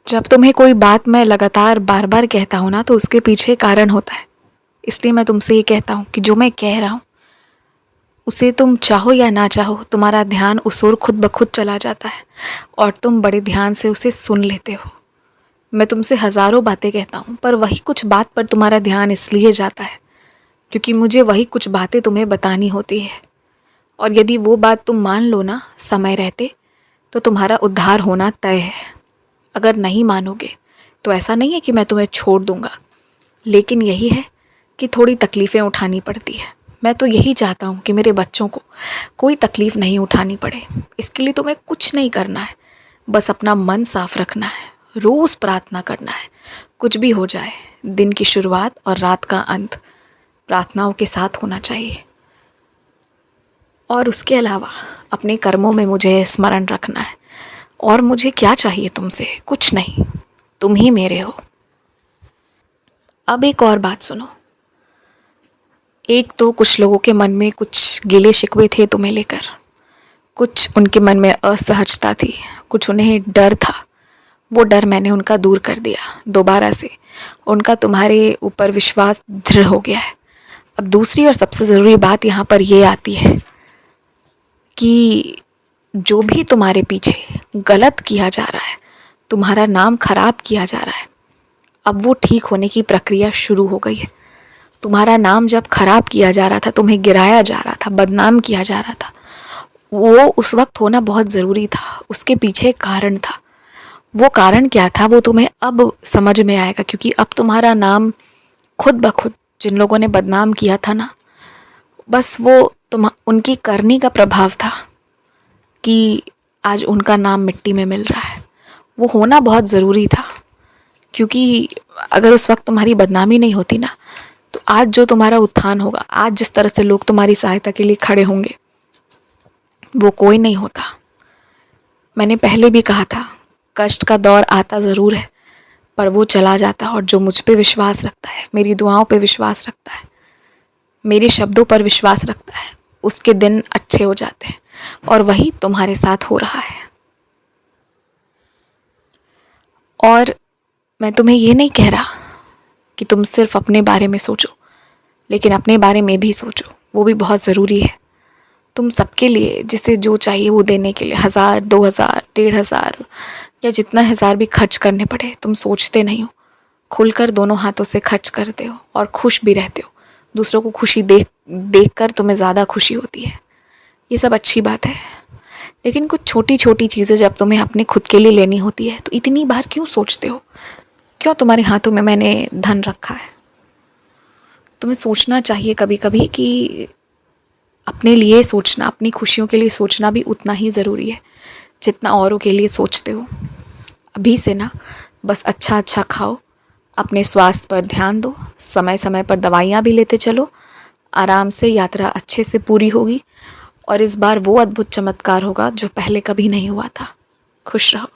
जब तुम्हें कोई बात मैं लगातार बार बार कहता हूँ ना, तो उसके पीछे कारण होता है। इसलिए मैं तुमसे ये कहता हूँ कि जो मैं कह रहा हूँ उसे तुम चाहो या ना चाहो, तुम्हारा ध्यान उस ओर खुद ब खुद चला जाता है और तुम बड़े ध्यान से उसे सुन लेते हो। मैं तुमसे हज़ारों बातें कहता हूँ, पर वही कुछ बात पर तुम्हारा ध्यान इसलिए जाता है क्योंकि मुझे वही कुछ बातें तुम्हें बतानी होती है। और यदि वो बात तुम मान लो ना समय रहते, तो तुम्हारा उद्धार होना तय है। अगर नहीं मानोगे तो ऐसा नहीं है कि मैं तुम्हें छोड़ दूंगा, लेकिन यही है कि थोड़ी तकलीफ़ें उठानी पड़ती है। मैं तो यही चाहता हूँ कि मेरे बच्चों को कोई तकलीफ़ नहीं उठानी पड़े। इसके लिए तुम्हें कुछ नहीं करना है, बस अपना मन साफ रखना है, रोज़ प्रार्थना करना है। कुछ भी हो जाए, दिन की शुरुआत और रात का अंत प्रार्थनाओं के साथ होना चाहिए। और उसके अलावा अपने कर्मों में मुझे स्मरण रखना है। और मुझे क्या चाहिए तुमसे? कुछ नहीं, तुम ही मेरे हो। अब एक और बात सुनो। एक तो कुछ लोगों के मन में कुछ गिले शिकवे थे तुम्हें लेकर, कुछ उनके मन में असहजता थी, कुछ उन्हें डर था। वो डर मैंने उनका दूर कर दिया। दोबारा से उनका तुम्हारे ऊपर विश्वास दृढ़ हो गया है। अब दूसरी और सबसे ज़रूरी बात यहाँ पर ये आती है कि जो भी तुम्हारे पीछे गलत किया जा रहा है, तुम्हारा नाम खराब किया जा रहा है, अब वो ठीक होने की प्रक्रिया शुरू हो गई है। तुम्हारा नाम जब खराब किया जा रहा था, तुम्हें गिराया जा रहा था, बदनाम किया जा रहा था, वो उस वक्त होना बहुत ज़रूरी था। उसके पीछे कारण था। वो कारण क्या था वो तुम्हें अब समझ में आएगा, क्योंकि अब तुम्हारा नाम खुद ब खुद जिन लोगों ने बदनाम किया था ना, बस वो उनकी करनी का प्रभाव था कि आज उनका नाम मिट्टी में मिल रहा है। वो होना बहुत ज़रूरी था, क्योंकि अगर उस वक्त तुम्हारी बदनामी नहीं होती ना, तो आज जो तुम्हारा उत्थान होगा, आज जिस तरह से लोग तुम्हारी सहायता के लिए खड़े होंगे, वो कोई नहीं होता। मैंने पहले भी कहा था, कष्ट का दौर आता ज़रूर है, पर वो चला जाता है। और जो मुझ पे विश्वास रखता है, मेरी दुआओं पे विश्वास रखता है, मेरे शब्दों पर विश्वास रखता है, उसके दिन अच्छे हो जाते हैं। और वही तुम्हारे साथ हो रहा है। और मैं तुम्हें ये नहीं कह रहा कि तुम सिर्फ अपने बारे में सोचो, लेकिन अपने बारे में भी सोचो, वो भी बहुत ज़रूरी है। तुम सबके लिए जिसे जो चाहिए वो देने के लिए 1000, 2000, 1500 या जितना हज़ार भी खर्च करने पड़े, तुम सोचते नहीं हो। खुलकर दोनों हाथों से खर्च करते हो और खुश भी रहते हो। दूसरों को खुशी देख कर तुम्हें ज़्यादा खुशी होती है। ये सब अच्छी बात है, लेकिन कुछ छोटी छोटी चीज़ें जब तुम्हें अपने खुद के लिए लेनी होती है, तो इतनी बार क्यों सोचते हो? क्यों तुम्हारे हाथों में मैंने धन रखा है? तुम्हें सोचना चाहिए कभी कभी कि अपने लिए सोचना, अपनी खुशियों के लिए सोचना भी उतना ही ज़रूरी है जितना औरों के लिए सोचते हो। अभी से ना बस अच्छा अच्छा खाओ, अपने स्वास्थ्य पर ध्यान दो, समय समय पर दवाइयाँ भी लेते चलो, आराम से यात्रा अच्छे से पूरी होगी और इस बार वो अद्भुत चमत्कार होगा जो पहले कभी नहीं हुआ था। खुश रहो।